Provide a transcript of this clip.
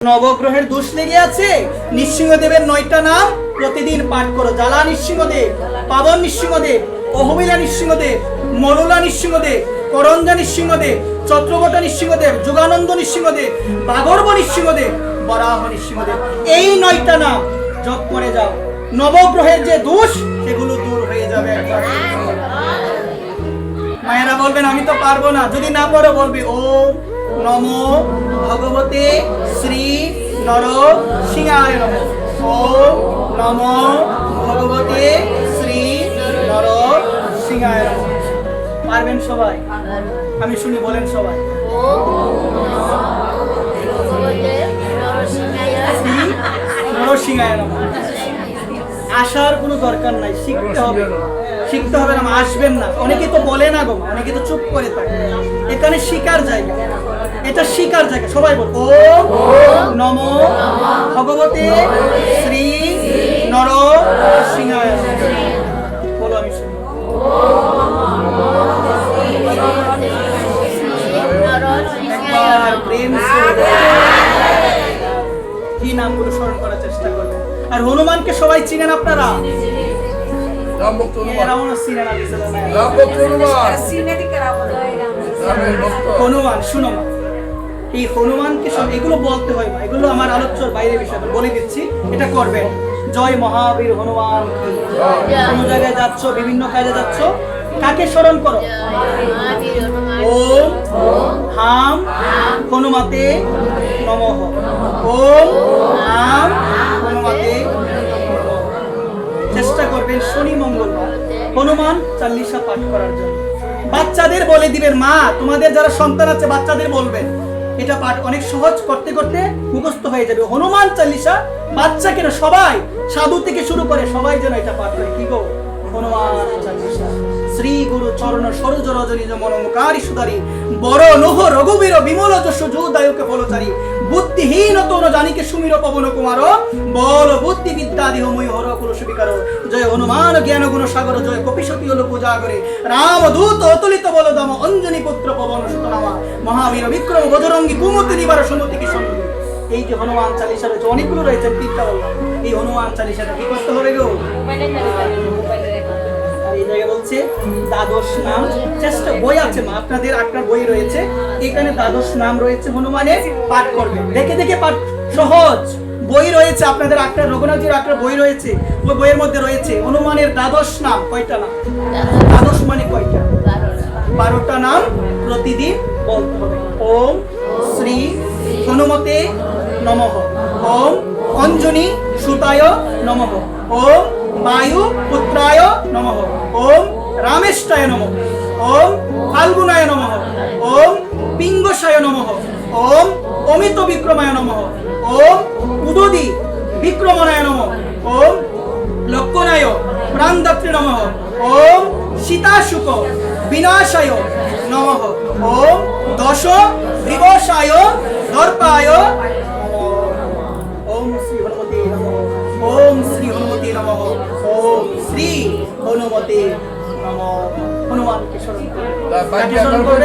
নবগ্রহের দোষ লেগে আছে। নৃসিংহদেবের 9টা নাম প্রতিদিন পাঠ করো। জ্বালা নৃসিংহদেব, পাবন নৃসিংহদেব, অহমিলা নৃসিংহদেব, মরুলা নৃসিংহদেব, করঞ্জা নৃসিংহদেব, চত্রবটা নৃসিংহদেব, যুগানন্দ নৃসিংহদেব, বাগর্ব নৃসিংহদেব, বরাহ নৃসিংহদেব। এই 9টা নাম জপ করে যাও, নবগ্রহের যে দোষ সেগুলো দূর হয়ে যাবে। মায়েরা বলবেন আমি তো পারবো না, যদি না পারো বলবে ওম নমো ভগবতে শ্রী নরসিংহায় নমঃ। ওম নমো ভগবতে শ্রী নরসিংহায় নমঃ। পারবেন সবাই? আমি শুনি, বলেন সবাই। নরসিংহায় নমঃ। আসার কোনো দরকার নাই, শিখতে হবে। শিখতে হবে না, আসবেন না। অনেকে তো বলে না গো, অনেকে তো চুপ করে থাকে। এখানে শিকার জায়গা, এটা শিকার জায়গা। সবাই বল ওম নমো ভগবতে শ্রী নরসিংহায় নমঃ। বলো, আমি শুনি। একবার প্রেম কি নামগুলো স্মরণ করার চেষ্টা করবেন। আর হনুমানকে সবাই চিনেন আপনারা? হনুমান, শুনো মা, এই হনুমানকে সব এগুলো বলতে হয় না, এগুলো আমার আলোচ্যর বাইরে বিষয়, বলে দিচ্ছি, এটা করবেন। জয় মহাবীর হনুমান। কোন জায়গায় যাচ্ছ, বিভিন্ন কাজে যাচ্ছ, কাকে স্মরণ করো? ওম হাম হনুমতে নমঃ। ওম হাম হনুমতে নমঃ। চেষ্টা করবেন শনি মঙ্গলবার হনুমান চাল্লিশা পাঠ করার জন্য। বাচ্চাদের বলে দিবেন, মা তোমাদের যারা সন্তান আছে বাচ্চাদের বলবেন, এটা পাঠ অনেক সহজ, করতে করতে মুখস্থ হয়ে যাবে। হনুমান চাল্লিশা বাচ্চা কেন, সবাই সাধু থেকে শুরু করে সবাই যেন এটা পাঠ করে। কি গো, হনুমান চাল্লিশা। শ্রী গুরু চরণ সরোজ রজনী মনমুকারি সুদারি, বড় নহ রঘুবীর বিমল যশ যোদায়ুকে ফলচারী, বুদ্ধিহীন তন জানিকে সুমির পবন কুমার, বল বুদ্ধি বিদ্যা দেহ মই হর কুলস বিকার। জয় হনুমান জ্ঞান গুণ সাগর, জয় কপিশতি হল পূজা করে, রাম দূত অতুলিত বলদাম, অঞ্জনী পুত্র পবন সুতনামা, মহাবীর বিক্রম বজরঙ্গী কুমতি নিবার সমতি কি সঙ্গী। এই যে হনুমান চালিশা রয়েছে, অনেকগুলো রয়েছে, তিনটা বললাম। এই হনুমান চালিশাটা কি করতে হবে গো? এই জায়গায় বলছে দ্বাদশ নাম। চেষ্টা বই আছে মা, আপনাদের আপনার বই রয়েছে, এখানে দ্বাদশ নাম রয়েছে হনুমানের, পাঠ করবেন। দেখে দেখে পাঠ, সহজ বই রয়েছে আপনাদের, আপনার রঘুনাথজির আপনার বই রয়েছে, ওই বইয়ের মধ্যে রয়েছে হনুমানের দ্বাদশ নাম। কয়টা নাম? দ্বাদশ মানে কয়টা? 12টা নাম প্রতিদিন বলতে হবে। ওম শ্রী হনুমতে নমঃ। ওম অঞ্জনী সুতায় নমঃ। ওম বায়ু পুত্রায় নমঃ। ওম রামেষ্টায় নমঃ। ওম ফাল্গুনায় নমঃ। ওম পিঙ্গসায় নমঃ। ওম অমিত বিক্রমায় নমঃ। ওম উদোদি বিক্রমণায় নমঃ। ওম লক্ষণায় প্রাণদাত্রী নমঃ। ওম সীতাশুক বিনাশায় নমঃ। ওম দশ দিবসায় দর্পায় ওম শ্রী হনুমতে নমঃ। ওম শ্রী হনুমতে নমঃ। ওম শ্রী হনুমতে নমঃ। হনুমানকে স্মরণ করুন।